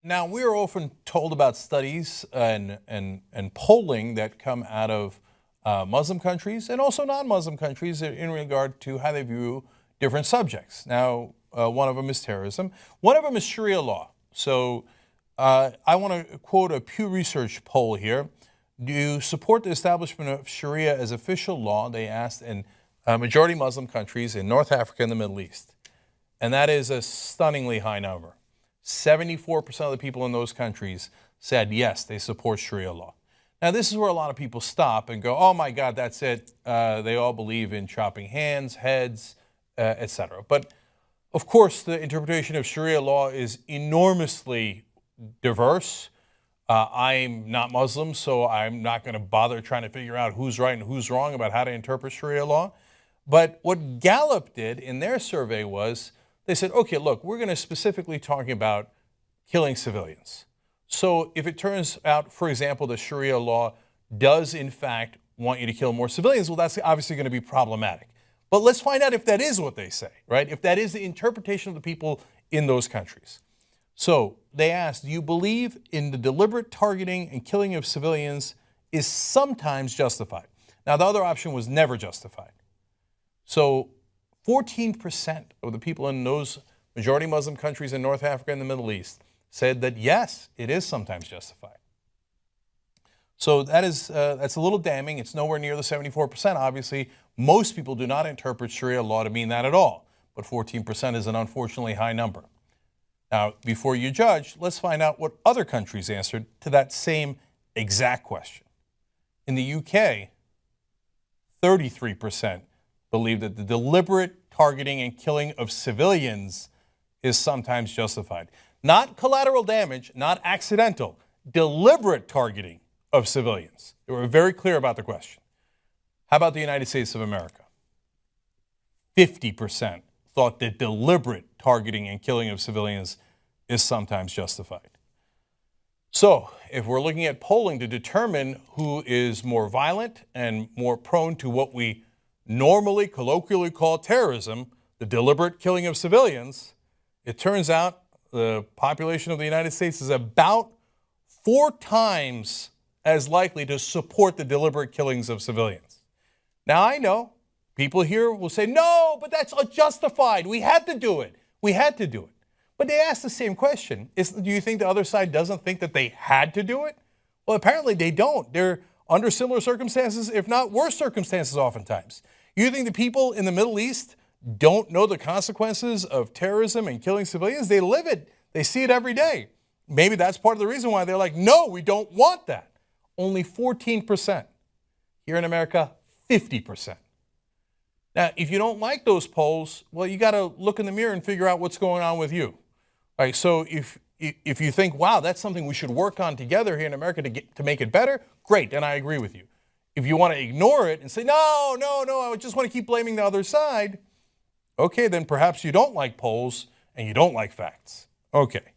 Now, we are often told about studies and polling that come out of Muslim countries and also non-Muslim countries in regard to how they view different subjects. Now, one of them is terrorism. One of them is Sharia law. So I want to quote a Pew Research poll here. Do you support the establishment of Sharia as official law? They asked in majority Muslim countries in North Africa and the Middle East. And that is a stunningly high number. 74% of the people in those countries said yes, they support Sharia law. Now, this is where a lot of people stop and go, oh my God, that's it. They all believe in chopping hands, heads, etc. But of course, the interpretation of Sharia law is enormously diverse. I'm not Muslim, so I'm not going to bother trying to figure out who's right and who's wrong about how to interpret Sharia law. But what Gallup did in their survey was they said, okay, look, we're going to specifically talk about killing civilians. So if it turns out, for example, the Sharia law does in fact want you to kill more civilians, well, that's obviously going to be problematic. But let's find out if that is what they say, right? If that is the interpretation of the people in those countries. So they asked, do you believe in the deliberate targeting and killing of civilians is sometimes justified? Now, the other option was never justified. So 14% of the people in those majority Muslim countries in North Africa and the Middle East said that yes, it is sometimes justified. So that's a little damning. It's nowhere near the 74%. Obviously, most people do not interpret Sharia law to mean that at all. But 14% is an unfortunately high number. Now, before you judge, let's find out what other countries answered to that same exact question. In the UK, 33% believe that the deliberate targeting and killing of civilians is sometimes justified. Not collateral damage, not accidental, deliberate targeting of civilians. They were very clear about the question. How about the United States of America? 50% thought that deliberate targeting and killing of civilians is sometimes justified. So, if we're looking at polling to determine who is more violent and more prone to what we normally, colloquially call terrorism, the deliberate killing of civilians, it turns out the population of the United States is about 4 times as likely to support the deliberate killings of civilians. Now, I know people here will say, no, but that's unjustified. We had to do it. We had to do it. But they ask the same question. Do you think the other side doesn't think that they had to do it? Well, apparently they don't. They're under similar circumstances, if not worse circumstances oftentimes. You think the people in the Middle East don't know the consequences of terrorism and killing civilians? They live it. They see it every day. Maybe that's part of the reason why they're like, no, we don't want that. Only 14%. Here in America, 50%. Now, if you don't like those polls, well, you got to look in the mirror and figure out what's going on with you. All right, so if you think, wow, that's something we should work on together here in America to make it better, great, then I agree with you. If you want to ignore it and say, no, I just want to keep blaming the other side, okay, then perhaps you don't like polls and you don't like facts. Okay.